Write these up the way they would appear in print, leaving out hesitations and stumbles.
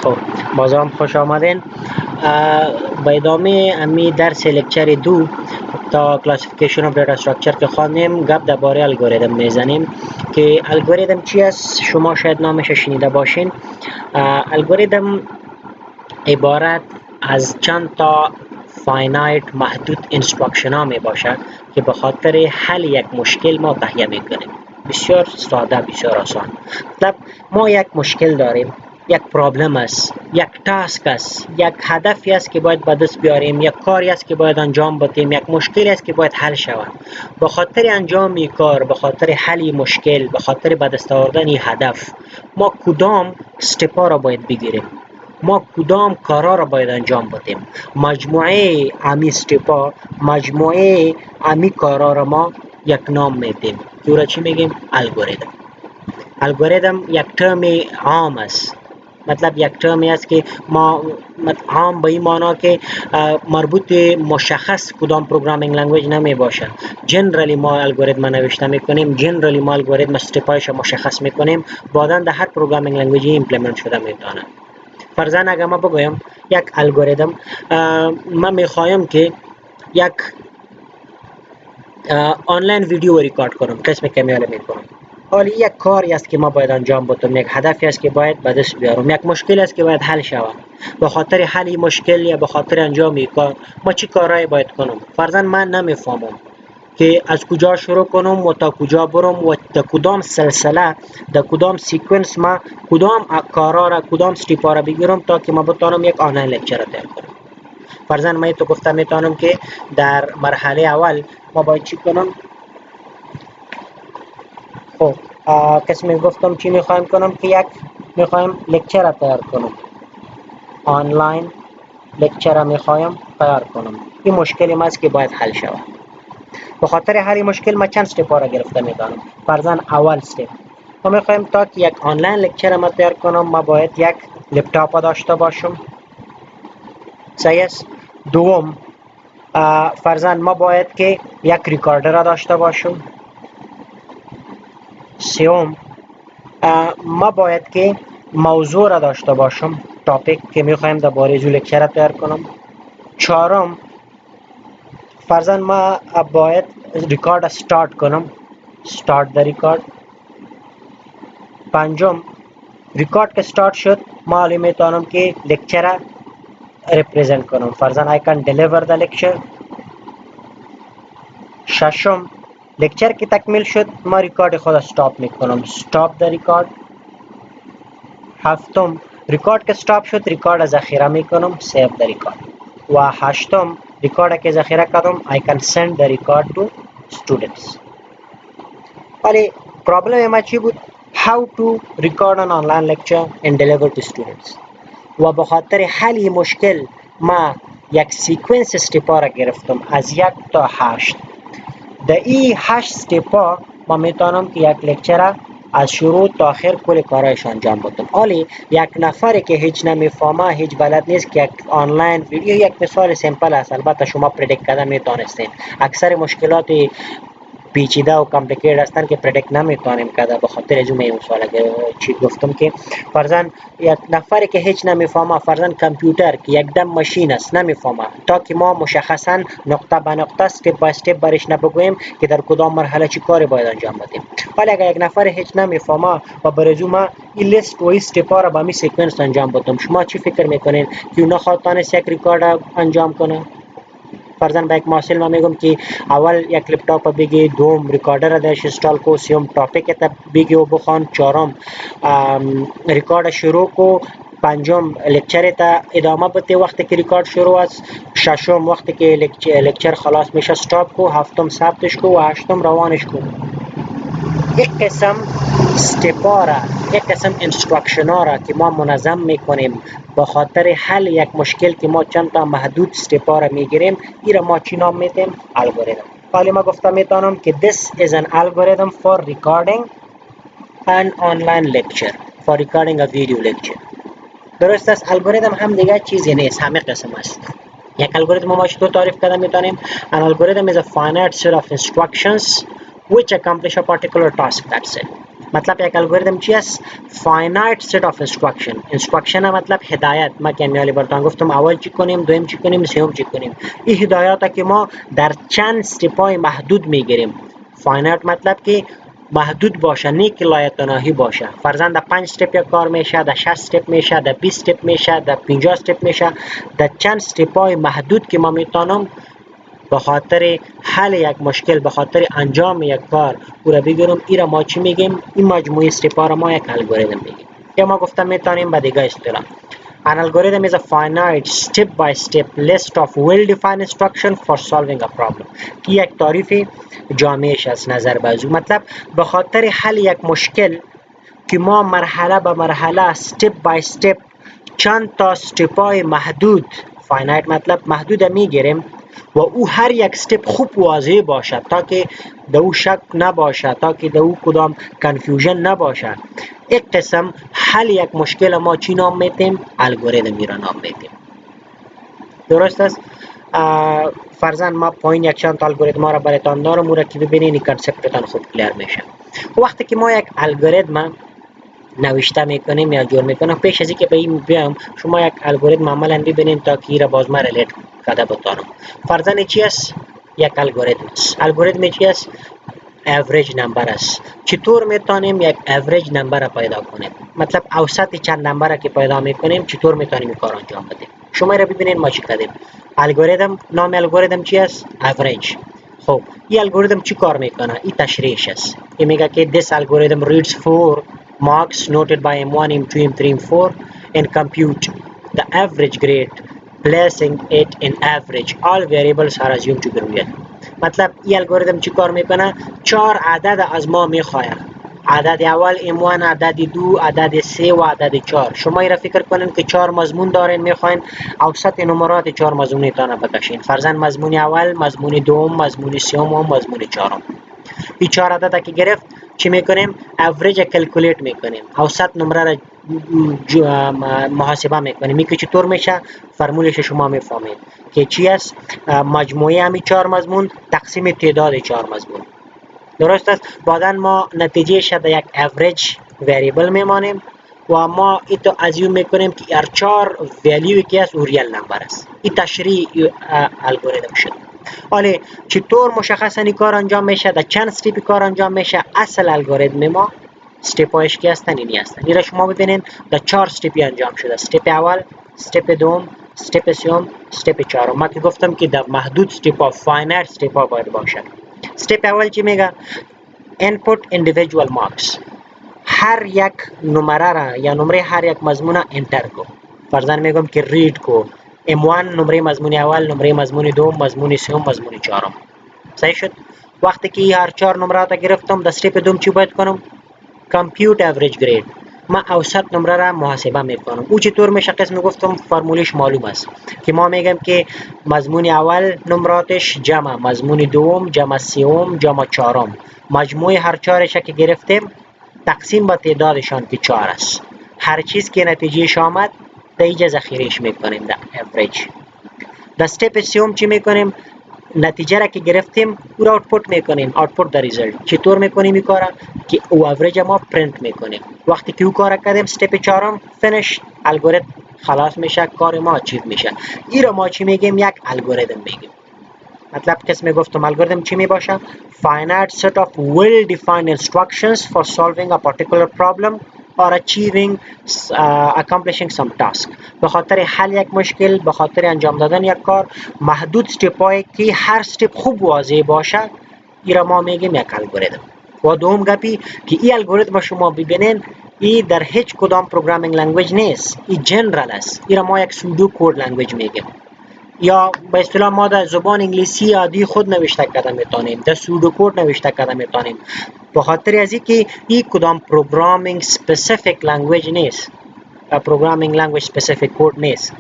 خب بازم خوش آمدین به ادامه امی درس لکچر دو تا کلاسیفیکیشن آف دیتا استراکچر که خواندیم گپ درباره الگوریتم میزنیم که الگوریتم چی است. شما شاید نامش شنیده باشین. الگوریتم عبارت از چند تا فاینایت محدود اینستراکشن ها می باشد که به خاطر حل یک مشکل ما تهیه میکنیم. بسیار ساده، بسیار آسان. مطلب ما یک مشکل داریم، یک پرابلم است، یک تاسک است، یک هدفی است که باید به دست بیاریم، یک کاری است که باید انجام بدیم، یک مشکلی است که باید حل شود. به خاطر انجام این کار، به خاطر حل مشکل، به خاطر به دست آوردن هدف، ما کدام استپا را باید بگیریم، ما کدام کارا را باید انجام بدیم. مجموعه امی استپا، مجموعه امی کارا را ما یک نام میدیم که او را چی میگیم؟ الگوریتم. الگوریتم یک ترم عام است، مطلب یک ترمی است که ما عام به این معنا که مربوط مشخص کدام پروگرامینگ لنگویج نمی باشه. جنرالی ما الگوریتم نوشته میکنیم، جنرالی ما الگوریتم استپایش مشخص میکنیم، بعدا در هر پروگرامینگ لنگویجی ایمپلمنت شده میتونه. فرضاً اگر ما بگویم یک الگوریتم، من میخوایم که یک آنلاین ویدیو ریکارد کنم، قسم کمیاله میکنم. حالی یک کاری است که ما باید انجام بدم، یک هدفی است که باید به دست بیارم، یک مشکل است که باید حل شود. به خاطر حل مشکل یا به خاطر انجام کار ما چی کارهایی باید کنم؟ فرضاً من نمیفهمم که از کجا شروع کنم و تا کجا برم و در کدام سلسله، در کدام سیکونس ما کدام کارا را، کدام استپا را بگیرم تا که ما بتوانم یک آنلاین لکچر تیار کنم. فرضاً من تو گفتم میتونم که در مرحله اول ما باید چی کنم؟ خب قسمی گفتم چی میخوایم کنم که میخوایم لکچر را تیار کنم، آنلاین لکچر را میخوایم تیار کنم. این مشکلی ما است که باید حل شود. به خاطر حل مشکل ما چند استپا را گرفته میدانم. فرضاً اول استپ ما میخوایم تا که یک آنلاین لکچر ما تیار کنم ما باید یک لپتاپ داشته باشم. صحیح است. دوم فرضاً ما باید که یک ریکاردر را داشته باشم. سوم ما باید که موضوع را داشته باشم، تاپیک که میخوایم درباره از لکچر را تیار کنم. چهارم فرضاً ما باید ریکارد استارت کنم، استارت د ریکارد. پنجم ریکارد که استارت شد ما حالی میتونم که لکچر را ریپرزنت کنم، فرضاً I can deliver the lecture. ششم لکچر که تکمیل شد ما ریکارد خود استاپ میکنم، استاپ د ریکارد. هفتم ریکارد که استاپ شد ریکارد ذخیره میکنم، سیو د ریکارد. و هشتم ریکارد که ذخیره کردم I can send the record to students. ولی پرابلم ما چی بود؟ How to record an online lecture and deliver to students. و به خاطر حل مشکل ما یک سیکونس استپا را گرفتم از 1 تا 8. در این 8 استپا ما میتونم که یک لکچر از شروع تا آخر کل کارایش انجام بدم. حالی یک نفری که هیچ نمیفهمه، هیچ بلد نیست که یک آنلاین ویدیو، یک مثال سیمپل است، البته شما پردیکت کرده میتونستین. اکثر مشکلات پیچیده و کامپلیکیتد هستند که پردیکت نمیتونیم کرده. به خاطر از اون مثال چی گفتم که فرضاً یک نفری که هیچ نمیفهمه، فرضاً کامپیوتر که یک دم ماشین است نمیفهمه، تا که ما مشخصاً نقطه به نقطه استپ بای استپ برش نبگویم که در کدام مرحله چی کاری باید انجام بدیم. ولی اگر یک نفر هیچ نمیفهمه و برای ما این لیست و این استپا را به می سیکونس انجام بدم، شما چی فکر میکنین که اون نخواهد تانست یک ریکارد انجام کنه؟ فرضاً به یک محصل ما میگم که اول یک لپتاپ بگی، دوم ریکاردر را درش انستال کو، سوم تاپیک تا بگی و بخوان، چهارم ریکارد شروع کو، پنجم لکچر تا ادامه بده وقتی که ریکارد شروع است، ششم وقتی که لکچر خلاص میشه استاپ کو، هفتم ثبتش کو و هشتم روانش کو. یک قسم استپا را، یک قسم انستراکشن ها را که ما منظم میکنیم به خاطر حل یک مشکل که ما چند تا محدود استپا را میگیریم، این را ما چی نام میدیم؟ الگوریتم. حالی ما گفتم میتونم که this is an algorithm for recording an online lecture, for recording a video lecture. درست است. الگوریتم هم دیگه چیزی نیست، همه قسم است. یک الگوریتم ما چطور تعریف کرده میتونیم؟ An algorithm is a finite set of instructions which accomplish a particular task. That's it. मतलब یک الگوریتم چی است؟ فاینایت set of instruction مطلب هدایت. ما که امیالی براتون گفتم اول چی کنیم، دوم چی کنیم، سوم چی کنیم. این هدایات که ما در چند استپای محدود میگیریم. فاینایت مطلب که محدود باشه، نه که لایتناهی باشه. فرضاً در 5 استپ یک کار میشه، در 6 استپ میشه، در 20 استپ میشه، در 50 استپ میشه. در چند استپای محدود که ما میتونم به خاطر حل یک مشکل، به خاطر انجام یک کار او را بگیرم. این را ما چی میگیم؟ این مجموعه استپا را ما یک الگوریتم میگیم. یا ما گفتم میتونیم به دیگه اصطلاح an algorithm is a finite step by step list of well defined instruction for solving a problem. کی یک تعریف جامعش از نظر بازو، مطلب به خاطر حل یک مشکل که ما مرحله به مرحله استپ بای استپ چند تا استپای محدود، فاینایت مطلب محدود میگیریم و او هر یک استپ خوب واضح باشد تا که در او شک نباشه، تا که در او کدام کنفیوژن نباشه. یک قسم حل یک مشکل ما چی نام میتیم؟ الگوریتمی را نام میتیم. درست است؟ فرضاً ما پایین یک چند تا الگوریتم را براتون دارم، او را که ببینین این کنسپتتان خوب کلیر میشه. وقتی که ما یک الگوریتم نوشته میکنیم یا جور میکنیم، پیش از اینکه به این بیام شما یک الگوریتم عملا ببینید تا که را باز ما ریلیت کرده بتانم. فرضاً چی است؟ یک الگوریتم است. الگوریتم چی است؟ اوریج نمبر است. چطور میتونیم یک اوریج نمبر را پیدا کنیم؟ مطلب اوسط چند نمبر را که پیدا میکنیم چطور میتونیم این کار انجام بدیم؟ شما را ببینید ما چی کردیم. الگوریتم، نام الگوریتم چی است؟ اوریج. خب این الگوریتم چی کار میکنه؟ این تشریحش است. این میگه که this algorithm reads 4 marks noted by M1 M2 M3 M4 and compute the average grade placing it in average. All variables are assumed to be real. مطلب این الگوریتم چی کار میکنه؟ 4 عدد از ما میخواهد. عدد اول M1، عدد دو، عدد 3 و عدد 4. شما را فکر کنین که 4 مضمون دارین، میخواین اوسط نمرات 4 مضمون تان بکشین. فرضاً مضمون اول، مضمون دوم، مضمون سوم و مضمون چهارم. این 4 عدد که گرفت چی میکنیم؟ اوریج کلکولیت میکنیم، اوسط نمره را محاسبه میکنیم. این که چطور میشه؟ فرمولش شما میفهمید که چی است؟ مجموعه همی 4 مضمون تقسیم تعداد 4 مضمون. درست است؟ بعدا ما نتیجه شد یک اوریج وریبل میمانیم و ما ایتو ازیوم میکنیم که هر 4 ولیوی که است او ریل نمبر است. این تشریح الگوریتم شد. ولی چطور مشخصا این کار انجام میشه؟ در چند استپ کار انجام میشه؟ اصل الگوریتم ما استپایش که هستن اینی هستن. این را شما ببینید در 4 استپی انجام شده. استپ اول، استپ دوم، استپ سوم، استپ چهارم. ما که گفتم که در محدود استپا، فاینایت استپا باید باشه. استپ اول چی میگه؟ input individual marks. هر یک نمره را یا نمره هر یک مضمون را انتر کو. فرضاً میگم که ریڈ کو M1 نمره مضمون اول، نمره مضمون دوم، مضمون سوم، مضمون چهارم. صحیح شد؟ وقتی که هر 4 نمرات گرفتم در استپ دوم چی باید کنم؟ compute average grade. ما اوسط نمره را محاسبه میکنم. او چطور میشه؟ قسم گفتم فرمولش معلوم است که ما میگم که مضمون اول نمراتش جمع، مضمون دوم جمع سوم جمع چهارم، مجموع هر 4 که گرفتیم تقسیم به تعدادشان که 4 است. هر چیز که نتیجهش آمد در اینجا ذخیرهش میکنیم در اوریج. در استپ سوم چی میکنیم؟ نتیجه را که گرفتیم او را آوتپوت میکنیم، آوتپوت در ریزلت. چطور میکنیم این کارا؟ که او اوریج ما پرینت میکنیم. وقتی که او کارا کردیم استپ چهارم فینیش، الگوریتم خلاص میشه، کار ما اچیو میشه. این را ما چی میگیم؟ یک الگوریتم میگیم. مطلب قسم گفتم الگوریتم چی می باشه؟ finite set of well defined instructions for solving a particular problem or accomplishing some task. به خاطر حل یک مشکل، به خاطر انجام دادن یک کار، محدود استپایی که هر استپ خوب واضح باشه، این را ما میگیم یک الگوریتم. و دوم گپی که این الگوریتم شما ببینین این در هیچ کدام پروگرامینگ لنگویج نیست، این جنرال است. این را ما یک سودو کد لنگویج میگیم، یا به اصطلاح ما در زبان انگلیسی عادی خود نوشته کرده میتونیم، در سودو کد نوشته کرده میتونیم. به خاطر از اینکه این کدام پروگرامینگ اسپسیفیک لنگویج نیست، پروگرامینگ لنگویج اسپسیفیک کد نیست.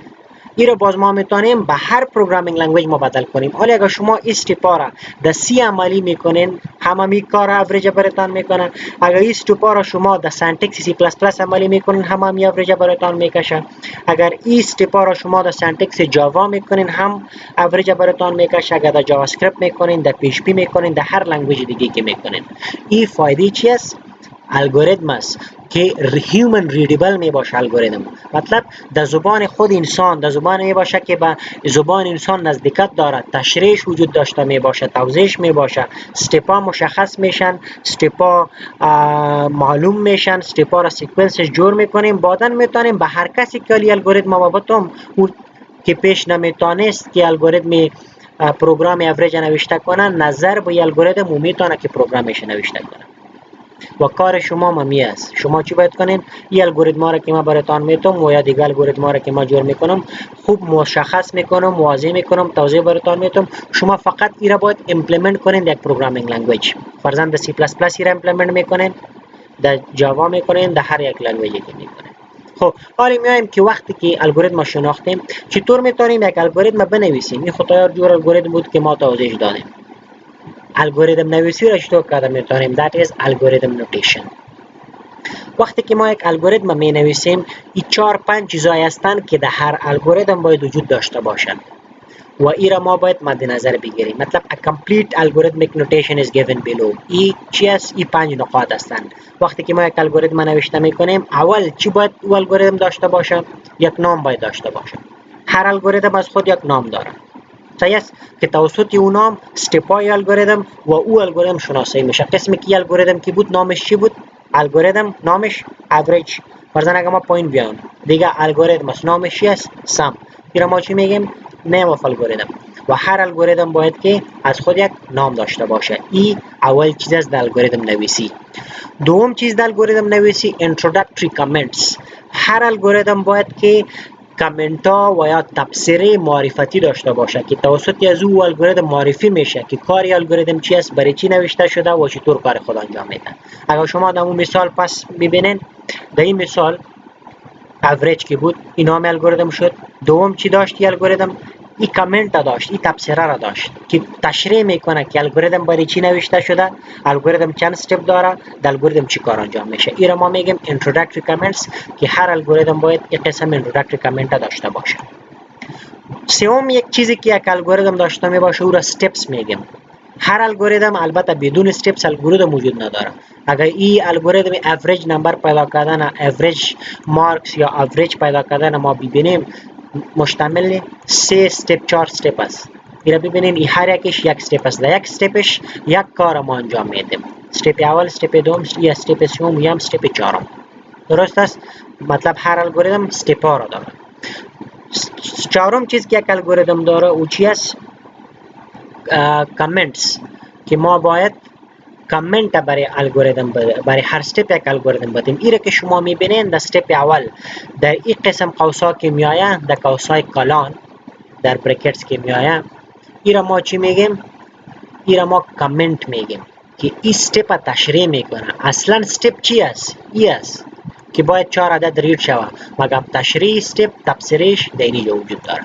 این را باز ما میتونیم به هر پروگرامینگ لنگویج ما بدل کنیم. ولی اگر شما استپا را در سی عملی میکنین، همه می کار اوریج براتون میکنه. اگر استپا را شما در سنتکس سی پلاس پلاس عملی میکنین، همه می اوریج براتون میکشه. اگر استپا را شما در سنتکس جاوا میکنین، هم اوریج براتون میکشه. اگر در جاوا اسکریپت میکنین، در پی اچ پی میکنین، در هر لنگویج دیگه که میکنین. این فایده چی است؟ الگوریتم است که هیومن ریدیبل می باشه. الگوریتم مطلب در زبان خود انسان، در زبان می باشه که به زبان انسان نزدیکت دارد، تشریحش وجود داشته می باشه، توضیحش می باشه، استپا مشخص میشن، استپا معلوم میشن، استپا را سیکونسش جور میکنیم. بعداً میتونیم به هر کسی که الگوریتم ما بتم که پیش نمیتونست که الگوریتم پروگرام اوریج نوشته کنه، نظر به الگوریتم میتونه که پروگرامش نوشته کنه. و کار شما ممی است. شما چی باید کنین؟ این الگوریتم را که ما براتون میتونم و یا دیگه الگوریتم را که ما جور میکنم خوب مشخص میکنم، واضح میکنم، توضیح براتون میتونم. شما فقط این را باید ایمپلمنت کنین در یک پروگرامینگ لنگویج. فرضاً در سی پلاس پلاس را ایمپلمنت میکنین، در جاوا میکنین، در هر یک لنگویجی که میکنین. خب حالا میایم که وقتی که الگوریتم شناختیم چطور میتونیم یک الگوریتم بنویسیم. این خدایا جور الگوریتم بود که ما توضیح دادیم. الگوریتم نویسی را چطور کار میتونیم؟ that is algorithm notation. وقتی که ما یک الگوریتم می نویسیم این 4-5 چیزایی هستند که در هر الگوریتم باید وجود داشته باشند و این را ما باید مد نظر بگیریم. مطلب a complete algorithmic notation is given below. این چی است؟ این 5 نقاط هستند. وقتی که ما یک الگوریتم نوشته میکنیم اول چی باید او الگوریتم داشته باشه؟ یک نام باید داشته باشه. هر الگوریتم از خود یک نام داره. صحیح است که توسط اون نام استپای الگوریتم و او الگوریتم شناسایی میشه. قسمی که الگوریتم کی بود نامش چی بود؟ الگوریتم نامش اوریج. فرضاً اگه ما پایین بیایم دیگه الگوریتم است نامش چی است؟ سم. این ما چی میگیم؟ نیم اف الگوریتم. و هر الگوریتم باید که از خود یک نام داشته باشه. این اول چیز است در الگوریتم نویسی. دوم چیز در الگوریتم نویسی introductory comments. هر الگوریتم باید که کامنت ها و یا تبصره معرفتی داشته باشه که توسط از او الگوریتم معرفی میشه که کار الگوریتم چی است، برای چی نوشته شده و چطور کار خود انجام میده. اگر شما در اون مثال پس ببینین، در این مثال اوریج که بود این نام الگوریتم شد. دوم چی داشت الگوریتم؟ این کامنت داشت، این تبصره را داشت که تشریح میکنه که الگوریتم برای چی نوشته شده، الگوریتم چند استپ داره، در الگوریتم چی کار انجام میشه. این را ما میگیم introductory comments که هر الگوریتم باید یک قسم introductory comment داشته باشه. سوم یک چیزی که یک الگوریتم داشته می باشه او را steps میگیم. هر الگوریتم البته بدون steps الگوریتم وجود نداره. اگر این الگوریتم average نمبر پیدا کردن، average marks یا average پیدا کردن ما ببینیم مشتمل 3 استپ 4 استپ است. اینا ببینین این هر یکش یک استپ است. در یک استپش یک کار ما انجام میدیم. استپ اول، استپ دوم، یا استپ سوم یا استپ چهارم. درست است؟ مطلب هر الگوریتم استپ ها را داره. چهارم چیز که یک الگوریتم داره او چی است؟ کامنتس که ما باید کامنت برای الگوریتم برای هر استپ یک الگوریتم بدیم. ایره که شما میبینین در استپ اول در این قسم قوسا که میآیه، در قوسای کلان در بریکتس که میآیه، ایره ما چی میگیم؟ ایره ما کامنت میگیم که این استپ تشریح میکنه. اصلا استپ چی است؟ ای است که باید 4 عدد رید شود مگر تشریح استپ تبصرهش در اینجا وجود داره.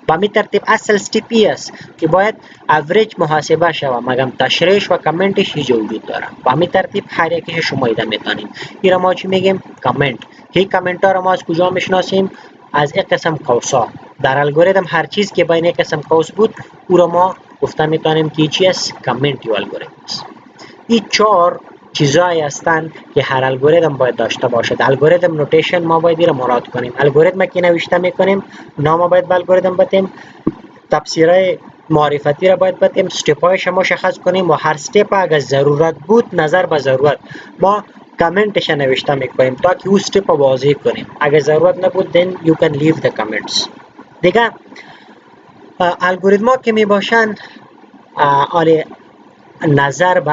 با می ترتیب اصل استپ ای است که باید اوریج محاسبه شود مگر تشریحش و کامنتش اینجا وجود داره. با می ترتیب هر یکیش شما ایده میتونیم. این را ما چی میگیم؟ کامنت. که این کامنت ها را ما از کجا میشناسیم؟ از یک قسم قوسا. در الگوریتم هر چیز که بین یک قسم قوس بود او را ما گفته میتونیم که چی است؟ کامنت یا الگوریتم است. این 4 چیزایی هستند که هر الگوریتم باید داشته باشد. الگوریتم نوتیشن ما باید را مراد کنیم. الگوریتم که نوشته میکنیم نام باید به الگوریتم بدیم، تفسیرهای معرفتی را باید بدیم، استپایش مشخص کنیم و هر استپ اگر ضرورت بود نظر به ضرورت ما کامنتش نوشته میکنیم تا که او استپ واضح کنیم. اگر ضرورت نبود then you can leave the comments. دیگه الگوریتم ها که می باشند نظر به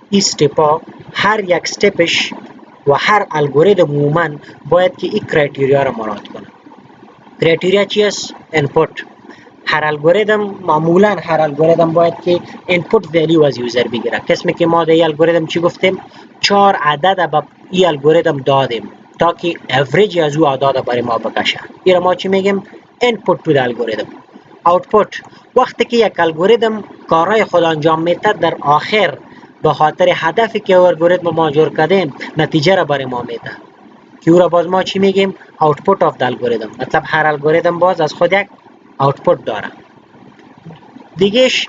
این استپا هر یک استپش و هر الگوریتم عموما باید که این کرایتریا را مراد کنه. کرایتریا چی است؟ اینپوت. هر الگوریتم معمولا هر الگوریتم باید که اینپوت ولیو از یوزر بگیره. قسمی که ما در این الگوریتم چی گفتیم؟ 4 عدد به این الگوریتم دادیم تا که اوریج از او اعداد برای ما بکشه. این ما چی میگیم؟ اینپوت تو الگوریتم. آوتپوت وقتی که یک الگوریتم کارهای خود انجام میده در آخر به خاطر هدفی که الگوریتم ما جور کردیم نتیجه را برای ما میده که او را باز ما چی میگیم؟ آوتپوت اف الگوریتم. مطلب هر الگوریتم باز از خود یک آوتپوت داره. دیگهش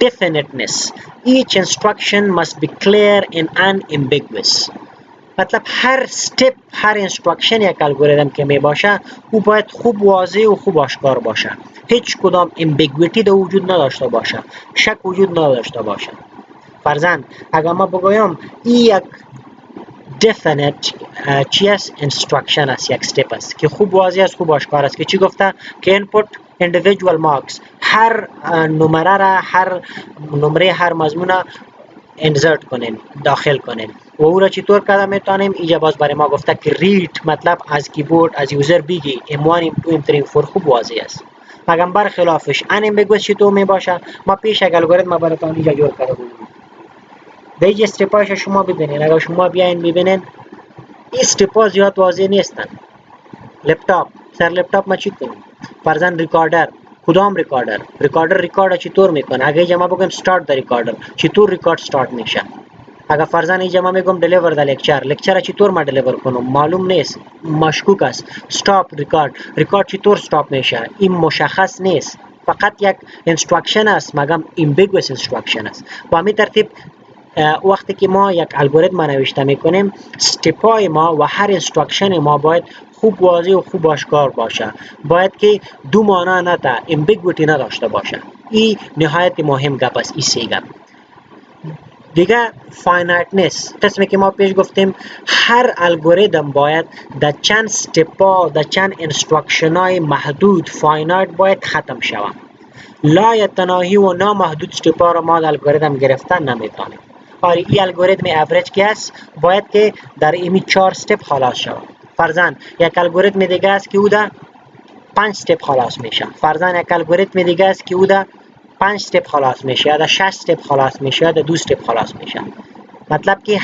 definiteness. Each instruction must be clear and unambiguous. مطلب هر استپ، هر اینستراکشن یک الگوریتم که می باشه او باید خوب واضح و خوب آشکار باشه، هیچ کدام امبیگویتی در وجود نداشته باشه، شک وجود نداشته باشه. فرضاً اگر ما بگویم این یک definite چی است؟ instruction است، یک step است که خوب واضح است، خوب آشکار است که چی گفته که input individual marks، هر نمره را، هر نمره هر مضمون را انسرت کنین، داخل کنین و او را چطور کده میتونیم؟ اینجا باز برای ما گفته که ریت، مطلب از کیبورد از یوزر بگی M1 M2 M3 M4 خوب واضح است. مگر برخلافش ان بگوش چطور می باشه؟ ما پیش یک الگوریتم براتون اینجا جور کرده بودیم. در اینجا استپایش شما ببینین، اگر شما بیاین ببینین این استپا زیاد واضح نیستن. لپتاپ، سر لپتاپ ما چی کنیم؟ فرضاً ریکاردر، کدام ریکاردر؟ ریکاردر ریکارد چطور میکنه؟ اگه اینجا ما بگیم استارت د ریکاردر، چطور ریکارد استارت میشه؟ اگر فرضاً اینجا ما میگم دلیور د لکچر چطور ما دلیور کنم؟ معلوم نیست، مشکوک است. استاپ ریکارد چطور استاپ میشه؟ این مشخص نیست، فقط یک اینستراکشن است، مگم امبیگوس اینستراکشن است. با همین ترتیب وقتی که ما یک الگوریتم نوشته میکنیم، استپای ما و هر اینستراکشن ما باید خوب واضح و خوب آشکار باشه، باید که دو معنا نده، امبیگویتی نداشته باشه. این نهایت مهم گپ است. این سه گپ دیگه. فاینایتنس، قسمی که ما پیش گفتیم هر الگوریتم باید در چند استپا، در چند اینستراکشن های محدود فاینایت باید ختم شود. لا یتناهی و نامحدود استپا را ما در الگوریتم گرفتن نمیتونیم. آره این الگوریتم اوریج که است باید که در ایمی 4 استپ خلاص شود. فرضاً یک الگوریتم دیگه است که او در 5 استپ خلاص میشه. فرضاً یک الگوریتم دیگه است که او در 5 استپ خلاص میشه، یا در 6 استپ خلاص میشه، یا در 2 استپ خلاص میشه. مطلب که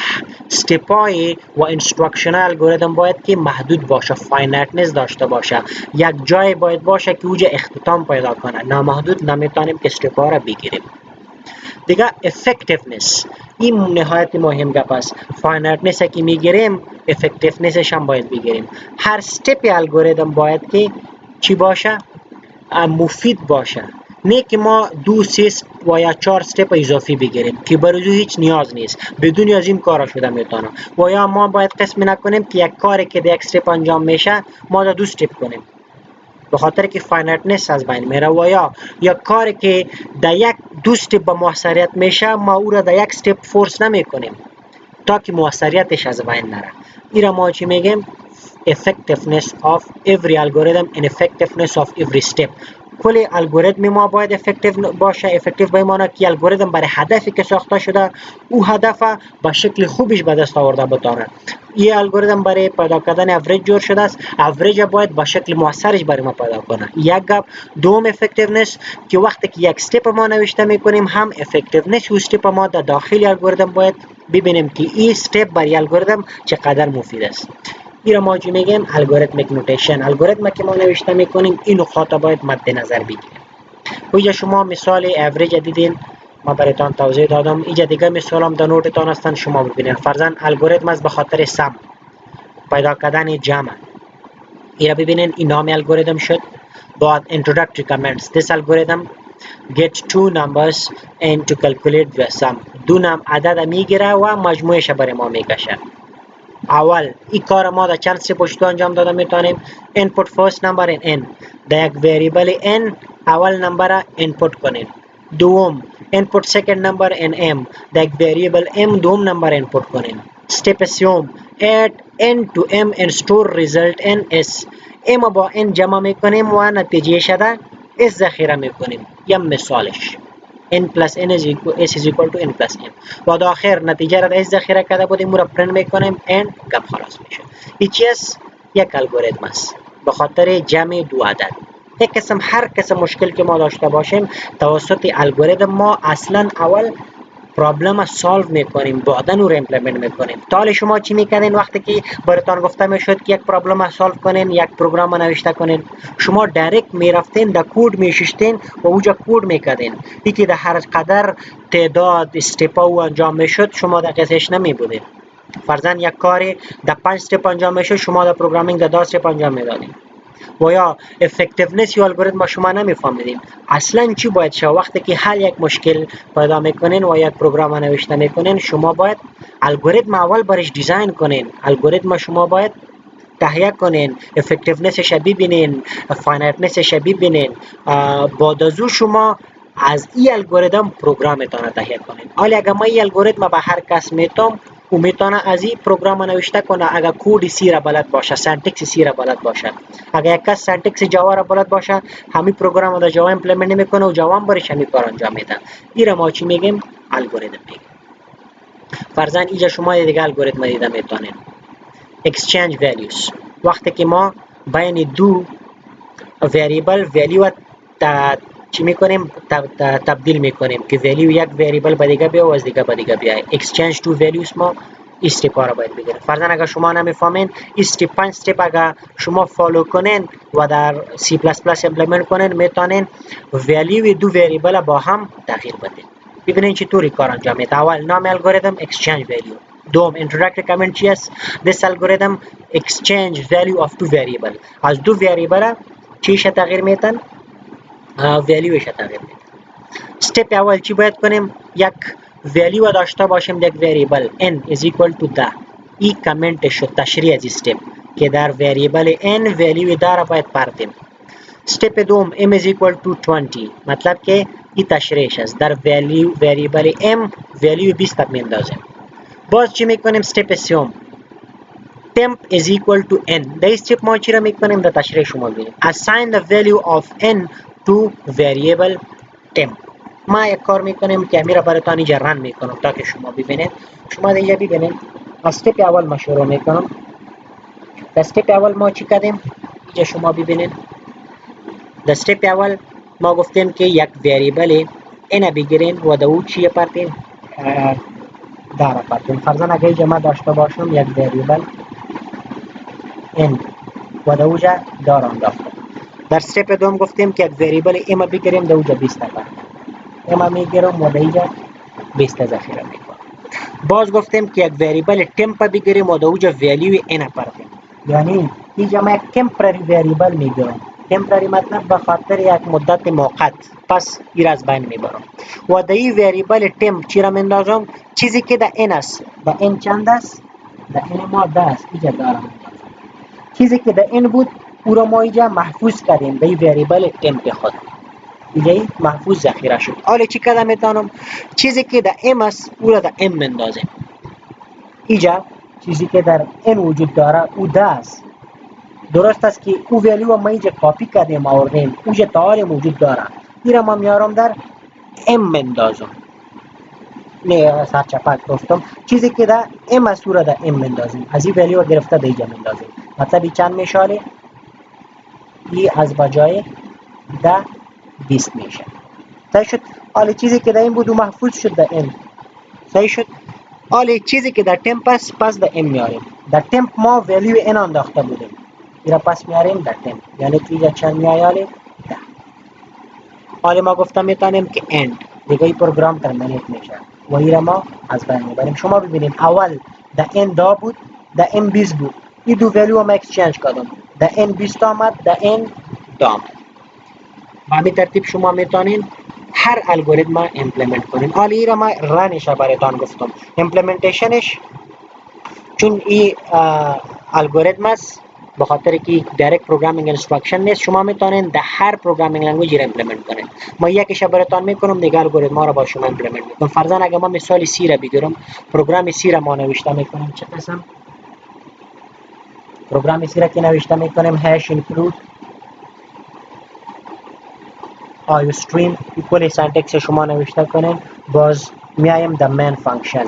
استپای و اینستراکشن الگوریتم باید که محدود باشه، فاینایتنس داشته باشه، یک جای باید باشه که اوجا اختتام پیدا کنه. نامحدود نمیتونیم که استپا را بگیریم. دیگه افکتیونس، این نهایت مهم گپ است. فاینایتنس که میگیریم افکتیونسش هم باید بگیریم. هر استپ الگوریتم باید که چی باشه؟ مفید باشه، نه که ما 2 3 و یا 4 استپ اضافی بگیریم که برای هیچ نیاز نیست، بدون از این کارا شده میتونه. و یا ما باید قسم نکنیم که یک کاری که در یک استپ انجام میشه ما در 2 استپ کنیم، به خاطر که فاینایتنس از بین میره. و یا یک کاری که در یک 2 استپ به موثریت میشه ما او را در یک استپ فورس نمیکنیم تا که موثریتش از بین نره. این را ما چی میگیم؟ effectiveness of every algorithm and effectiveness of every step. کل الگوریتم ما باید افکتیو باشه. افکتیو به معنی که الگوریتم برای هدفی که ساخته شده او هدف به شکل خوبش به دست آورده بتونه. این الگوریتم برای پیدا کردن اوریج جور شده است، اوریج باید به شکل موثرش برای ما پیدا کنه. یک گپ. دوم افکتیونس که وقتی که یک استپ ما نوشته میکنیم هم افکتیونس و استپ ما در داخل الگوریتم باید ببینیم که این استپ برای الگوریتم چقدر مفید است. این را ما چی میگیم؟ الگوریتمیک نوتیشن. الگوریتم که ما نوشته میکنیم این نقاط باید مد نظر بگیریم. اینجا شما مثال اوریج دیدین، ما براتون توضیح دادم. اینجا دیگه مثال هم در نوتتان هستن، شما ببینید. فرضاً الگوریتم از به خاطر سم پیدا کردن جمع. این را ببینید، این نام الگوریتم شد. بعد introductory comments. This algorithm get 2 numbers and to calculate the sum. دو عدد میگیره و مجموعش برای ما میکشه. اول این کار ما در چند استپ پشتو انجام داده میتونیم. input first number in n، در یک وریبل n اول نمبر را input کنیم. دوم input second number in m، در یک وریبل m دوم نمبر input کنیم. step assume add n to m and store result in s. m با n جمع میکنیم و نتیجه شده s ذخیره میکنیم. یا مثالش n plus n is equal to n plus m و در آخر نتیجه را s ذخیره کرده بودیم او را پرینت میکنیم n گپ خلاص میشه. این چیز یک الگوریتم است به خاطر جمع دو عدد. یک قسم هر قسم مشکل که ما داشته باشیم توسط الگوریتم ما اصلا اول پرابلم سالو میکنیم، بعدا او را ایمپلمنت میکنیم. تا حالا شما چی میکنین وقتی که براتون گفته میشد که یک پرابلم سالو کنین، یک پروگرام نوشته کنین؟ شما دایرکت میرفتین در کد میششتین و اونجا کد میکردین. یکی در هر قدر تعداد استپا او انجام میشد شما در قصهش نمیبودین. فرضاً یک کاری در 5 استپ انجام میشد، شما در پروگرامینگ در 10 استپ انجام میدادین. و یا افکتیونس یا الگوریتم شما نمیفهمیدین اصلا چی باید شه. وقتی که حل یک مشکل پیدا میکنین و یک پروگرام نوشته میکنین شما باید الگوریتم اول برش دیزاین کنین. الگوریتم شما باید تهیه کنین، افکتیونسش ببینین، فاینایتنسش ببینین، بعد از او شما از این الگوریتم پروگرامتان تهیه کنین. حالا اگر ما این الگوریتم به هر کس میتم او میتونه از این پروگرام نوشته کنه اگر کد سی را بلد باشه، سنتکس سی را بلد باشه. اگر یک کس سنتکس جاوا را بلد باشه همین پروگرام در جاوا ایمپلمنت نمیکنه و جاوا هم برش همین کار انجام میده. این را ما چی میگیم؟ الگوریتم میگیم. فرضاً اینجا شما دیگه الگوریتم دیده میتونین. exchange values وقتی که ما بین دو وریبل ولیو چی میکنیم تبدیل میکنیم که ولیو یک وریبل به دیگه بیا و از دیگه به دیگه بیای. exchange two values ما استپ را باید بگیریم. فرضاً اگر شما نمیفهمین استپ 5 استپ اگر شما فالو کنین و در C++ ایمپلمنت کنین میتونین ولیو دو وریبل با هم تغییر بدین. ببینین چطوری کار انجام میده. اول نام الگوریتم exchange value. دوم introductory comment چی است؟ this algorithm exchange value of two variable. از دو وریبل چیش تغییر میتن؟ ولیوش تغییر میتن. استپ اول چی باید کنیم؟ یک ولیو داشته باشیم یک وریبل n is equal to ده. این کامنت شد تشریح از استپ که در وریبل n ولیو داره باید پردیم. استپ دوم m is equal to 20 مطلب که این تشریحش است در وریبل m ولیو 20 میندازیم. باز چی میکنیم؟ استپ سوم temp is equal to n. در استپ ما چی را میکنیم؟ در تشریح شما ببینیم assign the value of n to variable temp. ما یک کار میکنیم که امیره براتان اینجا رن میکنم تا که شما ببینید. شما اینجا ببینید استپ اول ما شروع میکنم. در استپ اول ما چی کردیم؟ اینجا شما ببینید در استپ اول ما گفتیم که یک وریبل n بگیرین و در او چی پرتیم؟ داره پرتیم. فرضاً اگر اینجا ما داشته باشم یک وریبل n و در اوجا دار انداختم. در استپ دوم گفتیم که یک وریبل m بگیریم در اوجا 20 پرتیم. m میگیرم و در اینجا 20 ذخیره میکنم. باز گفتیم که یک وریبل temp بگیریم و در اوجا ولیو n پرتیم. یعنی اینجا ما یک تمپرری وریبل میگیرم. تمپرری مطلب به خاطر یک مدت موقت، پس این از بین میبرم و در این وریبل temp چی را میندازم؟ چیزی که در n است. در n چند است؟ در n ما 10 است. اینجا دارم. چیزی که در n بود او را ما اینجا محفوظ کردیم در این وریبل temp خود. اینجا محفوظ ذخیره شد. حالا چی کردم میتونم؟ چیزی که در m است او را در m میندازیم. اینجا چیزی که در n وجود داره او 10 است. درست است که او ولیو ما اینجا کاپی کردیم آوردیم اونجا تعال موجود داره. این را ما میارم در m مندازم. نه سرچپک گفتم چیزی که در m است او را در m مندازیم. از این ولیو گرفته در اینجا مندازیم. مطلب این چند میشاله؟ این از بجای 10 20 میشه. صحیح شد؟ حالا چیزی که در این بود و محفوظ شد در n. صحیح شد؟ حالا چیزی که در temp است پس در m میاریم. در temp ما ولیو n انداخته بودیم. این را پس میاریم در temp. یعنی که اینجا چند میآیاله؟ 10. حالا ما گفتم میتونیم که end دیگه این پروگرام ترمینیت میشه و این را ما از بین میبریم. شما ببینید اول در n 10 بود در m 20 بود. این دو ولیو ما اکسچنج کردم. در n 20 آمد در n 10 آمد. با همین ترتیب شما میتونین هر الگوریتم ایمپلمنت کنین. حالا این را ما رنش براتون گفتم. ایمپلمنتیشنش چون این الگوریتم است به خاطر که دایرکت پروگرامینگ اینستراکشن نیست شما میتونین در هر پروگرامینگ لنگویج را ایمپلمنت کنین. ما یکیش براتون میکنم دیگه الگوریتم را با شما ایمپلمنت میکنم. فرضاً اگه ما مثال سی را بگیرم پروگرام سی را ما نوشته میکنیم چه قسم پروگرام سی را که نوشته میکنیم هاش اینکلود iostream equal syntax شما نوشته کنین. باز میایم در main function.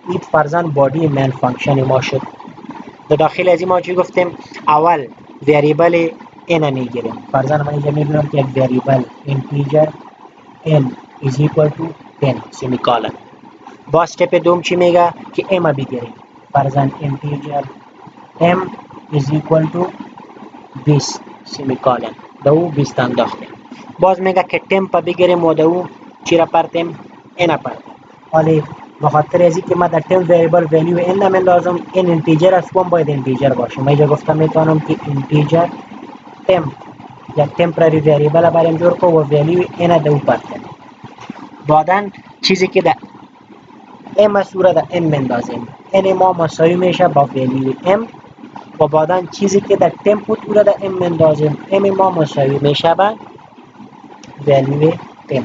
این فرضاً بادی main function ما شد. در داخل از این ما چی گفتیم؟ اول وریبل n میگیریم. فرضاً من اینجا میگیرم که یک وریبل integer n is equal to 10 semicolon. با استپ دوم چی میگه؟ که m بگیریم. فرضاً integer m is equal to 20 semicolon. در او 20 انداختیم. باز میگه که temp بگیریم و در او چی را پرتیم؟ n پرتیم. حالا بخاطر از اینکه ما در تم وریبل ولیو n نمیندازم، این اینتیجر است و باید اینتیجر باشه. من اینجا گفتم میتونم که اینتیجر تم یا تمپرری وریبل برایم جور کنم و ولیو n دو پرتن. بعدن چیزی که در m صورت در m مندازیم، n ما مساوی میشه با ولیو m و بعدن چیزی که در تمپوت صورت در m مندازیم، m ما مساوی میشه با ولیو m.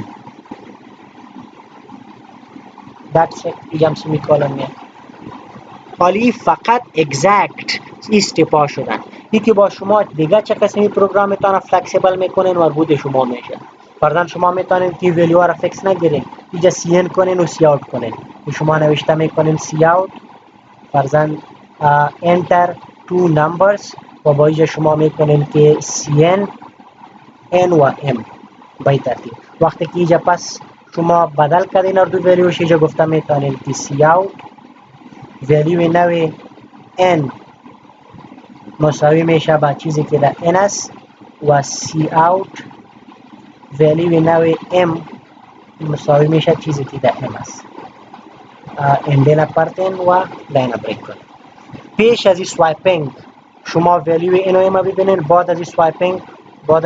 That's it. اینجا سمیکالون میاد. حالی فقط اگزکت استفاده شدن. یکی با شما دیگه چه قسمی پروگرام میتونه فلکسیبل میکنین و بود شما میشه. فرضاً شما میتونین که ولیو را فیکس نگیرین، اینجا سی ان کنین و سی اوت کنین. شما نوشته میکنین سی اوت فرضاً انتر تو نمبرز و با اینجا شما میکنین که سی ان و ام به ترتیب. وقتی که اینجا پس شما بدل کردین اور دو ولیوش، اینجا گفته میتونین که سی اوت ولیو نوی n مساوی میشه با چیزی که در n است و سی اوت ولیو نوی m مساوی میشه چیزی که در m است. اندینا پرتین و لاین بریک کنید. پیش از این سوایپینگ شما ولیو n و m ببینین، بعد از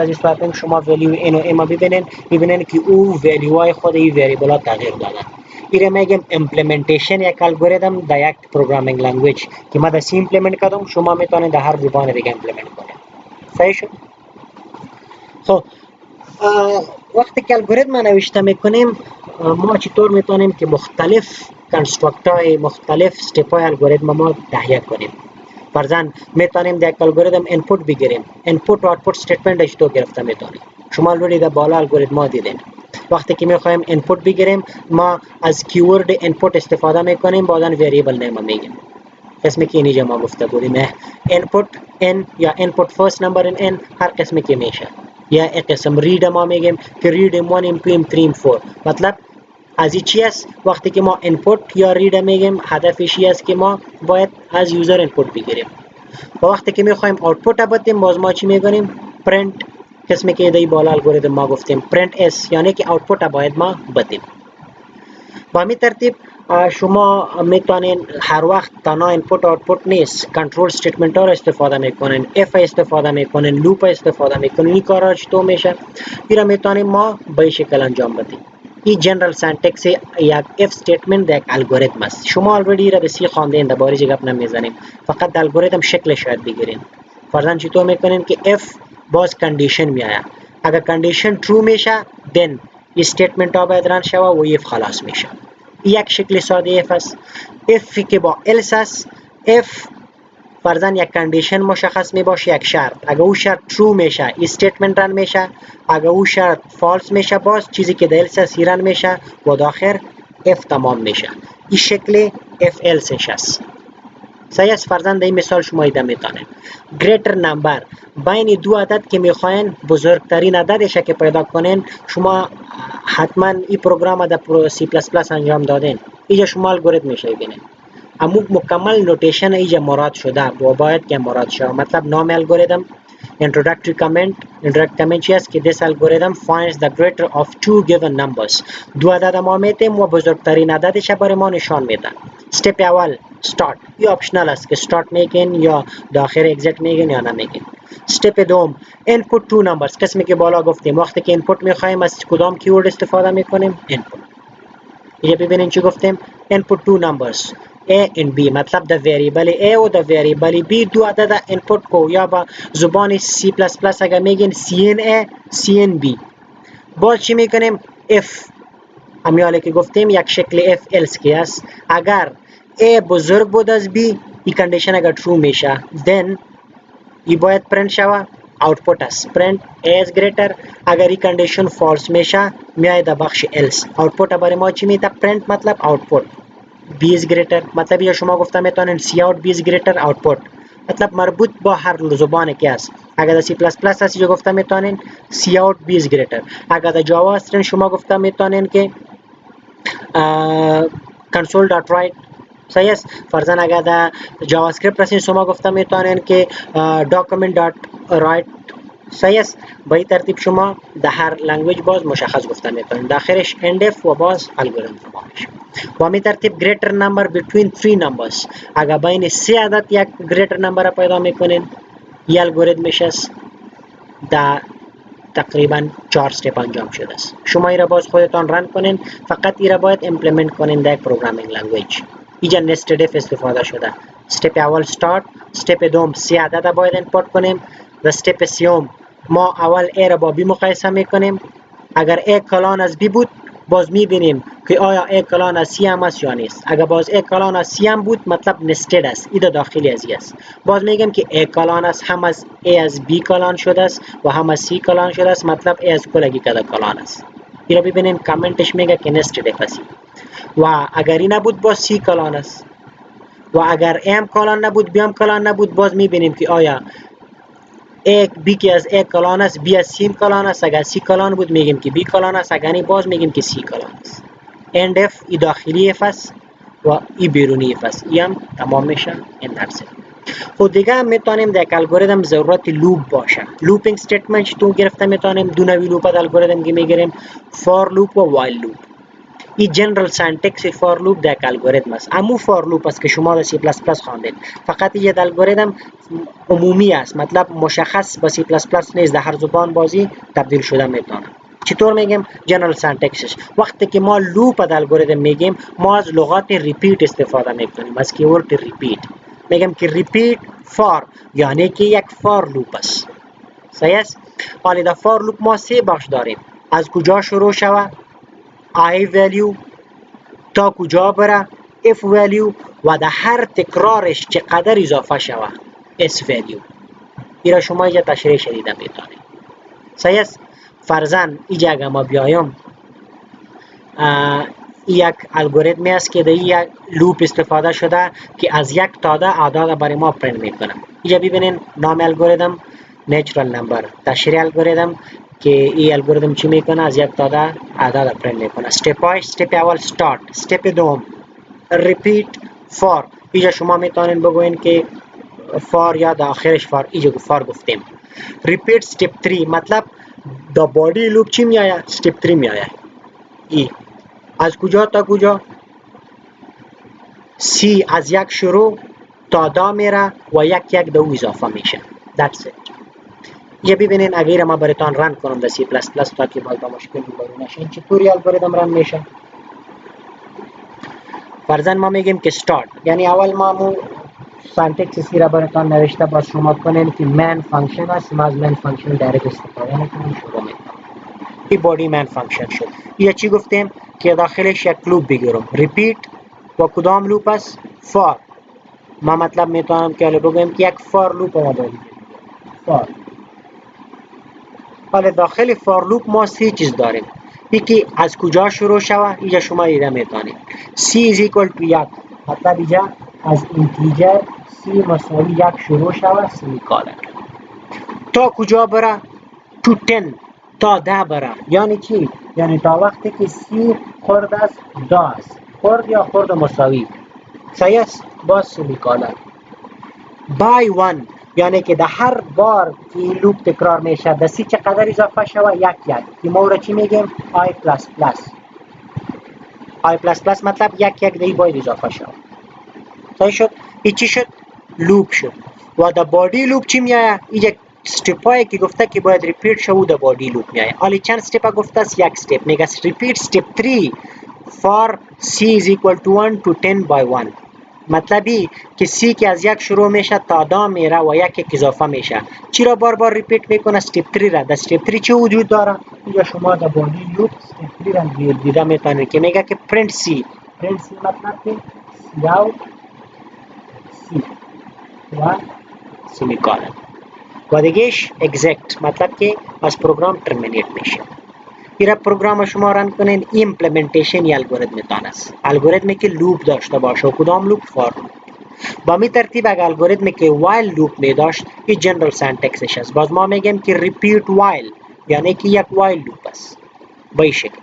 این سوایپینگ شما ولیو n و m ببینین که او ولیوهای خود این وریبل ها تغییر دادن. ایره میگم امپلیمنتیشن یک الگوریتم در یک پروگرامینگ لنگویج که ما دستی امپلیمنت کردم، شما میتونید در هر زبان دیگه امپلیمنت کنید. صحیح شد؟ خب وقتی که الگوریتم نوشته میکنیم، ما چطور میتونیم که مختلف کنستراکت های مختلف استپ های الگوریتم ما تهیه کنیم. فرضاً میتونیم در الگوریتم اینپوت بگیریم، اینپوت و آوتپوت استیتمنت اشتو گرفته میتونیم. شما الریدی در بالا الگوریتم ها دیدین. وقتی که میخوایم اینپوت بگیریم، ما از کیورد اینپوت استفاده میکنیم، بعدن وریبل نیم میگیم. قسمی که اینجا ما گفته بودیم اینپوت n یا اینپوت فرست نمبر n هر قسمی که میشه، یا یک قسم رید ما میگیم که رید m1 m2 m3 m4. مطلب از این چی است؟ وقتی که ما اینپوت یا رید میگیم، هدفش این است که ما باید از یوزر اینپوت بگیریم. و وقتی که میخوایم آوتپوت بدیم، باز ما چی میگیم؟ پرینت. قسمی که در بالا الگوریتم ما گفتیم پرینت اس، یعنی که آوتپوت باید ما بدیم. با همین ترتیب شما میتونین هر وقت تنها اینپوت آوتپوت نیست، کنترل استیتمنت ها رو استفاده میکنین، اف استفاده میکنین، لوپ استفاده میکنین. این کارا چطور میشه؟ اینا میتونیم ما به این شکل انجام بدیم. این جنرال سنتکس یک اف استیتمنت یک الگوریتم است. شما الریدی را بسی خواندین، درباره گپ نمیزنیم، فقط الگوریتم شکل شاید بگیرین. فرضاً چطور میکنین که اف باز کندیشن میآید، اگر کندیشن ترو میشه دن استیتمنت ها باید رن شوه و اف خلاص میشه. یک شکل ساده اف است. اف که با الس است، اف فرضاً یک کندیشن مشخص می باشه، یک شرط. اگر او شرط ترو میشه استیتمنت رن میشه، اگر او شرط فالس میشه باز چیزی که در الس است رن میشه و داخل اف تمام میشه. این شکل اف السش است. صحیح است؟ فرضاً در این مثال شما ایده میتونید گریتر نمبر بین دو عدد که میخواین بزرگترین عددش که پیدا کنین، شما حتما این پروگرام در سی پلاس پلاس انجام دادین. اینجا شما الگوریتم میشه ببینید امو مکمل نوتیشن اینجا مراد شده و باید که مراد شده. مطلب نام الگوریتم introductory comment چی است که this algorithm finds the greater of two given numbers. دو عدد ما میتیم و بزرگترین عددش برای ما نشان میدن. استپ اول start، این آپشنال است که start میگین یا داخل exit میگین یا نمیگین. استپ دوم input two numbers، قسمی که بالا گفتیم وقتی که input میخوایم از کدام کیورد استفاده میکنیم؟ input. اینجا ببینین چی گفتیم؟ input two numbers A and B، مطلب د وریبل A و د وریبل B دو عدد اینپوت کو، یا با زبان C++ اگر میگین CNA CNB. باز چی میکنیم؟ F، همیاله که گفتیم یک شکل F else که است. اگر A بزرگ بود از B، این کندیشن اگر true میشه then ای باید پرینت شوه output است. print A is greater. اگر این کندیشن false میشه میاد در بخش else. output برای ما چی میده؟ print مطلب output B is greater. مطلب یا شما گفته میتونین C out B is greater output، مطلب مربوط با هر زبان که است. اگر در C++ هست جو گفته میتونین C out B is greater. اگر در جاوا هستین شما گفته میتونین که console.write. صحیح است؟ فرضاً اگر در جاوا اسکریپت هستین شما گفته میتونین که document.write صحیح است. به این ترتیب شما در هر لنگویج باز مشخص گفته میتونید داخلش end و باز الگوریتم شما میشه. با همین ترتیب greater number between three numbers، اگر بین سه عدد یک greater number پیدا میکنین این الگوریتم میشه در تقریبا 4 استپ انجام شده است. شما این را باز خودتان رن کنین، فقط این را باید امپلیمنت کنین در پروگرامینگ لنگویج. اینجا نستد اف استفاده شده. استپ اول start، استپ دوم سه عدد باید انپورت کنیم و استپ سوم ما اول ا را با بی مقایسه میکنیم. اگر ا کلان از بی بود باز میبینیم که آیا ا کلان از سی هم است یا نیست. اگر باز ا کلان از سی هم بود مطلب نستد است، این داخلی از ای است. باز میگم که ا کلان است هم از ا از بی کلان شده است و هم از سی کلان شده است، مطلب ا از کلگی کده کلان است. این رو ببینیم کامنتش میگه که نستد اف است. و اگر این نبود باز سی کلان است و اگر ام کلان نبود بی هم کلان نبود باز میبینیم که آیا یک بی که از یک کلان است بی از سی کلان است. اگر سی کلان بود میگیم که بی کلان است، اگر باز میگیم که سی کلان است. اند اف ای داخلی اف است و ای بیرونی اف است. ای هم تمام میشه این درس. خود دیگه هم میتونیم در الگوریتم ضرورت لوپ باشه. لوپینگ استیتمنت تو گرفته میتونیم دو نوع لوپ در الگوریتم که میگیریم فور لوپ و وایل لوپ. این جنرال سنتکس فور لوپ در الگوریتم است. امو فور لوپ است که شما در سی پلاس پلاس خواندید. فقط این الگوریتم عمومی است، مطلب مشخص با سی پلاس پلاس نیست، در هر زبان بازی تبدیل شده میتونه. چطور میگیم جنرال سنتکسش؟ وقتی که ما لوپ در الگوریتم میگیم ما از لغات ریپیت استفاده میکنیم، از کیورد ریپیت. میگم که ریپیت فور یعنی که یک فور لوپ است. صحیح است؟ حالا در فور لوپ ما سه بخش داریم. از کجا شروع شود؟ I value تا کجا بره F value و در هر تکرارش چقدر اضافه شود S value. این را شما اینجا تشریح شدیده میتونید. صحیح است؟ فرضاً اینجا اگر ما بیایم یک الگوریتمی است که در یک لوپ استفاده شده که از یک تا ده اعداد برای ما پرینت میکنه. اینجا ببینین نام الگوریتم نیچرال نمبر، تشریح الگوریتم که این الگوریتم چی میکنه؟ از یک تا ده اعداد پرینت میکنه. استپ اول start، استپ دوم repeat for. اینجا شما میتونین بگوین که for یا در آخرش for، اینجا for گفتیم. repeat step 3 مطلب دا بادی لوپ چی میآید؟ step 3 میآید. ای از کجا تا کجا؟ سی از یک شروع تا دا میره و یک دو اضافه میشه. That's it. یه ببینین اگر ما براتون رن کنم در سی پلاس پلاس تا که باز با مشکل روبرو نشین چطوری الگوریتم رن میشه. فرضاً ما میگیم که start، یعنی اول ما سنتکس سی را براتون نوشته باز شما کنین که من فانکشن است. ما از من فانکشن دایرکت استفاده میکنیم شروع میکنیم. این بادی من فانکشن شد. یا چی گفتیم که داخلش یک لوپ بگیرم ریپیت و کدام لوپ است؟ فار. ما مطلب میتونم که حالا بگم که یک فار لوپ ما داریم. فار. حالا داخل فار لوپ ما سه چیز داریم. یکی از کجا شروع شود؟ اینجا شما دیده میتونید. سی is equal to یک، مطلب اینجا از اینتیجر سی مساوی یک شروع شود سیمیکالن. تا کجا بره؟ تو 10 تا 10 بره. یعنی چی؟ یعنی تا وقتی که سی خورد است دا است. خورد یا خورد مساوی. صحیح است؟ باز سیمیکالن. بای 1 یعنی که در هر بار که این لوپ تکرار میشه در سی چقدر اضافه شود؟ یک. که ما را چی میگیم؟ آی پلاس پلاس. آی پلاس پلاس مطلب یک دی باید اضافه شود. صحیح شد؟ این چی شد؟ لوپ شد. و در بادی لوپ چی میآید؟ اینجا استپ هایی که گفته که باید ریپیت شود در بادی لوپ میآید. حالا چند استپ گفته است؟ یک استپ. میگه ریپیت استپ 3 for c is equal to 1 to 10 by 1. مطلبی که سی که از یک شروع میشه تا دا میره و یک اضافه میشه. چی را بار بار ریپیت میکنه؟ استپ 3 را. در استپ 3 چه وجود داره؟ اینجا شما در بادی لوپ استپ 3 را دیده میتونید که میگه که پرینت سی. پرینت سی مطلب که سی اوت سی و سیمیکالن و دیگهش اگزیکت مطلب که از پروگرام ترمینیت میشه. این پروگرام شما رن کنین ایمپلمنتیشن یا الگوریتم است. الگوریتمی که لوپ داشته باشه و کدام لوپ؟ فار لوپ. با می ترتیب اگر الگوریتمی که وایل لوپ می داشت این جنرال سنتکسش است. باز ما میگیم که ریپیت وایل یعنی که یک وایل لوپ است. به این شکل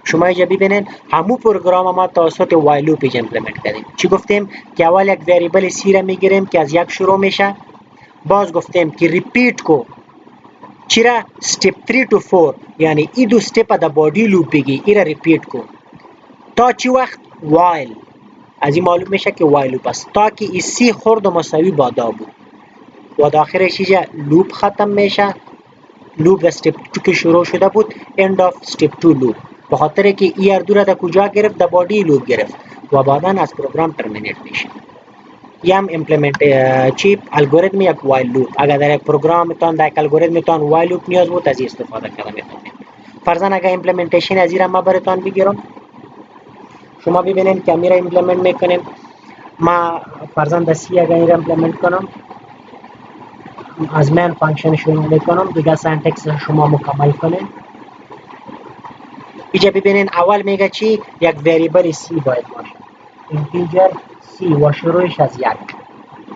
شما اینجا ببینید همو پروگرام ما توسط وایل لوپ ایمپلمنت کردیم. چی گفتیم؟ که اول یک وریبل سی را میگیریم که از یک شروع میشه. باز گفتیم که ریپیت کو چرا step 3 to 4 یعنی ای دو step در body loop بگی ایره repeat کو تا چی وقت while از این معلوم میشه که while loop است تا که ای سی خورد و مساوی با دا بود و داخلش اینجا لوپ ختم میشه لوپ در step 2 که شروع شده بود end of step 2 loop به خاطر که ای ار دو را در کجا گرفت در body loop گرفت و بعدا از پروگرام ترمینیت میشه یه هم امپلیمنت چی الگوریتم یک وایل لوپ اگر در یک پروگرامتان در یک الگوریتمتان وایل لوپ نیاز بود از این استفاده کردن میتونید فرضاً اگر امپلیمنتیشن از این ما براتون بگیرم شما ببینید که میره امپلیمنت میکنیم ما فرضاً در سی اگر این امپلیمنت کنم از من فانکشن شروع میکنم دیگه سنتکس شما مکمل کنید اینجا ببینید اول میگه چی یک وریبل سی باید باشه اینتیجر سی و شروعش از یک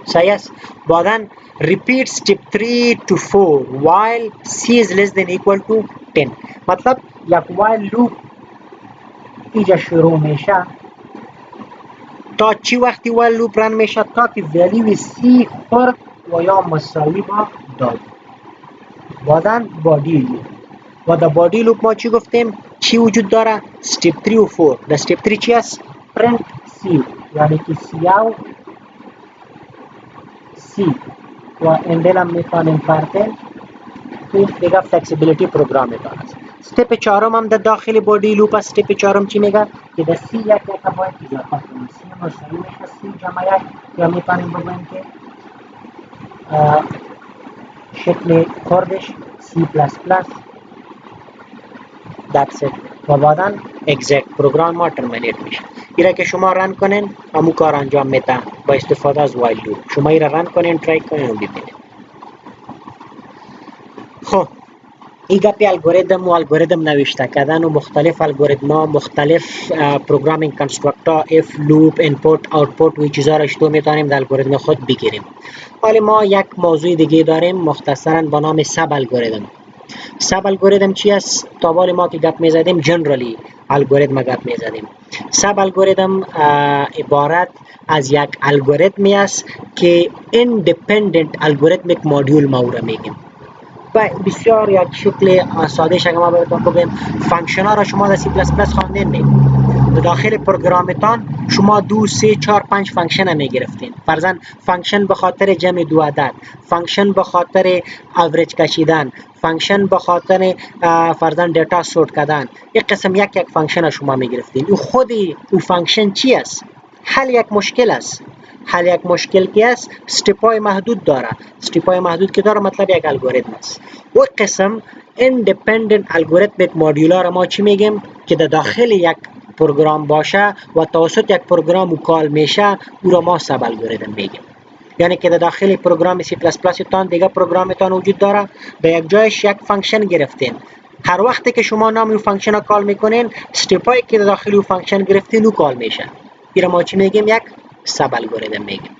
صحیح است بعدا repeat step 3 to 4 while c is less than equal to 10 مطلب یک while loop اینجا شروع میشه تا چی وقتی while loop رن میشه تا که value c خورد و یا مساوی با داد بعدا body loop و در body loop ما چی گفتیم چی وجود داره step 3 و 4 در step 3 چی است print c یعنی که cout C و اندل هم میتونیم پرتن این دیگه فلکسیبیلیتی پروگرام میتونه است استپ چهارم هم در داخل بودی لوپ است استپ چهارم چی میگه که در سی یک باید اضافه کنیم سی مساوی میشه سی جمع یک یا میتونیم بگوییم که شکل خردش سی پلاس پلاس that's it و بعدا exec پروگرام ما ترمینیت میشه ایره که شما رن کنین همو کار انجام میده با استفاده از وایل لوپ شما ایره رن کنین ترای کنین و ببینید خب این گپی الگوریتم نوشته کردن و مختلف الگوریتم ها مختلف پروگرامینگ کنسترکت ها اف لوپ اینپوت آوتپوت و چیزا را تو میتونیم در الگوریتم خود بگیریم ولی ما یک موضوع دیگه داریم مختصرا به نام سب الگوریتم سب الگوریتم چی است تا بالا ما که گپ میزدیم جنرالی الگوریتم گپ میزدیم سب الگوریتم عبارت از یک الگوریتمی است که ایندیپندنت الگوریتمیک مدیول ما او را میگیم و بسیار یک شکل ساده شکل ما براتون بگم فانکشن ها را شما در سی پلاس پلاس خواندین در داخل پروگرامتان شما 2 3 4 5 فانکشن می گرفتین فرضاً فانکشن به خاطر جمع دو عدد فانکشن به خاطر اوریج کشیدن فانکشن به خاطر فرضاً دیتا سورت کردن یک قسم یک فانکشن شما می گرفتین او خود او فانکشن چی است حل یک مشکل است حل یک مشکل که است استپای محدود داره استپای محدود که داره مطلب یک الگوریتم است و قسم ایندیپندنت الگوریتمیک مدیول را ما چی میگیم که در داخل یک پروگرام باشه و توسط یک پروگرام کال میشه او را ما سب الگوریتم میگیم یعنی که در داخل پروگرام سی پلاس پلاس تان دیگه پروگرامتان وجود داره در یک جایش یک فانکشن گرفتین هر وقتی که شما نام اون فانکشن را کال میکنین استپایی که در داخل اون فانکشن گرفتین او کال میشه این را ما چی میگیم یک سب الگوریتم میگیم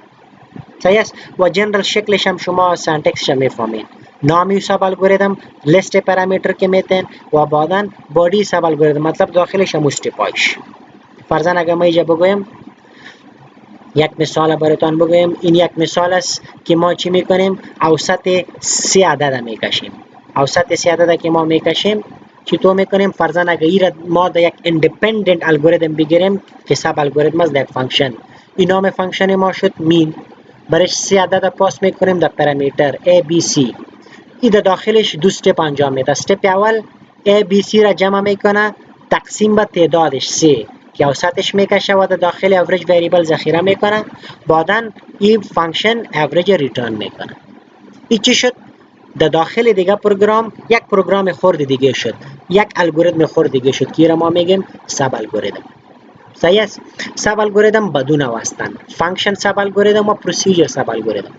صحیح است و جنرال شکلش هم شما سنتکسش هم میفهمین نامی سب الگوریتم لیست پارامتر که میتین و بعدا بادی سب الگوریتم مطلب داخلش هم استپایش فرضاً اگر ما اینجا بگویم یک مثال براتون بگویم این یک مثال است که ما چی میکنیم اوسط 3 عدد میکشیم اوسط 3 عدد که ما میکشیم چطور میکنیم فرضاً اگر ما در یک ایندیپندنت الگوریتم بگیریم که سب الگوریتم است در یک فانکشن این نام فانکشن ما شد مین برش 3 عدد پاس میکنیم در پارامتر a b c این در داخلش دو استپ انجام میده استپ اول a b c را جمع میکنه تقسیم به تعدادش 3 که اوسطش میکشه و در داخل اوریج وریبل ذخیره میکنه بعدا این فانکشن اوریج ریترن میکنه این چی شد در داخل دیگه پروگرام یک پروگرام خرد دیگه شد یک الگوریتم خرد دیگه شد که ما میگیم سب الگوریتم صحیح است سب الگوریتم بدون هستند فانکشن سب الگوریتم و پروسیجر سب الگوریتم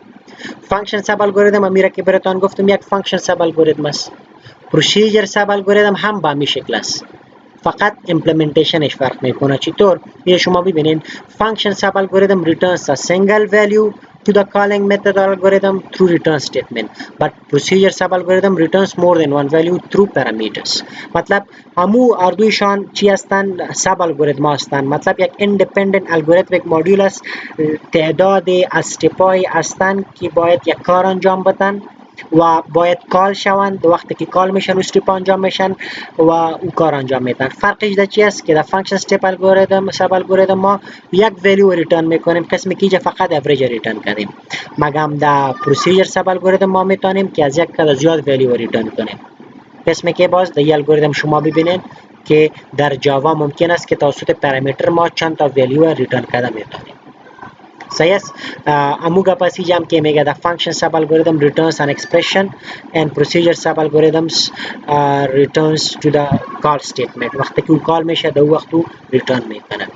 فانکشن سب الگوریتم میره که براتون گفتم یک فانکشن سب الگوریتم است پروسیجر سب الگوریتم هم به همین شکل است فقط امپلیمنتیشنش فرق میکنه چطور این شما ببینید فانکشن سب الگوریتم returns a single value to the calling method algorithm through return statement but procedure sub algorithm returns more than one value through parameters مطلب همو اردویشان چی هستند سب الگوریتم هستند مطلب یک ایندیپندنت الگوریتمیک مدیول است تعداد استپای هستند که باید یک کار انجام بدن و باید کال شوند. وقتی که کال میشن استریپ انجام میشن و او کار انجام میدن. فرقش در چی است که در فانکشن استپ الگوریتم سب الگوریتم ما یک ولیو ریترن میکنیم، قسمی که فقط اوریج ریترن کردیم. مگم در پروسیجر سب الگوریتم ما میتونیم که از یک تا زیاد ولیو ریترن کنیم. قسمی که باز در این الگوریتم شما ببینید که در جاوا ممکن است که توسط پارامتر ما چند تا ولیو ریترن کرده میتونیم. صحیح است. امو گپاسی جام که میگه the function sub algorithm returns an expression and procedure sub algorithms returns to the call statement. وقتی که کال میشه در وقت ریترن میکنه.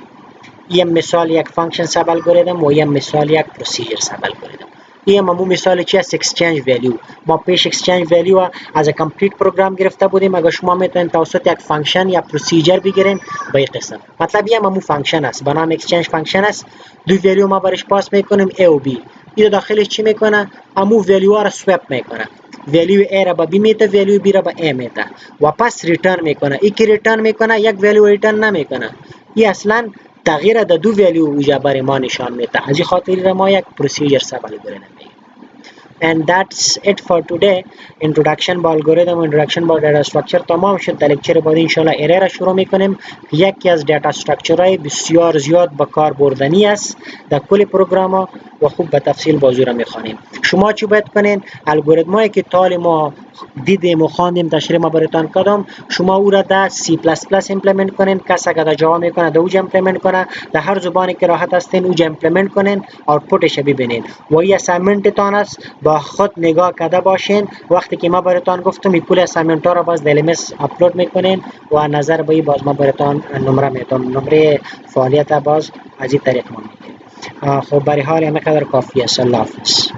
این مثال یک فانکشن سب الگوریتم و این مثال یک پروسیجر سب الگوریتم. این همون مثال چی است؟ اکسچنج ولیو. ما پیش اکسچنج ولیو از کامپلیت پروگرام گرفته بودیم. اگر شما میتونید توسط یک فانکشن یا پروسیجر بگیرین به این قسم. مطلب این همون فانکشن است. به نام اکسچنج فانکشن است. دو ولیو ما برش پاس میکنیم A و B. این داخلش چی میکنه؟ همون ولیو را سوپ میکنه. ولیو A را به B میته، ولیو B را به A میته و پس ریترن میکنه. این که ریترن میکنه یک ولیو ریترن نمیکنه. این اصلا تغییر در دو ولیو اوجا برای ما نشان میده. از این خاطر ما یک پروسیجر سب الگوریتم میگیم. And that's it for today. Introduction با الگوریتم و introduction با data structure تمام شد. در لکچر بعد ان شاء الله ارے را شروع میکنیم. یکی از دیتا استراکچرهای بسیار زیاد به کار بردنی است در کل پروگرام و خوب به تفصیل بازو را میخوانیم. شما چی باید کنین؟ الگوریتمایی که تال ما دیدیم و خواندیم تشریح ما براتون کردم، شما او را در C++ ایمپلمنت کنین. کسی که در جاوا میکنه در اوج ایمپلمنت کنه. در هر زبانی که راحت هستین اوج ایمپلمنت کنین، آوتپوتش ببینین. و این اسایمنت تان است، با خود نگاه کرده باشین. وقتی که ما براتون گفتم این پول اسایمنت ها را باز در LMS اپلود میکنین و نظر به باز ما براتون نمره میدم. نمره فعالیت باز از این طریق ما میدیم. خب برای حال اینقدر کافی است. الله حافظ.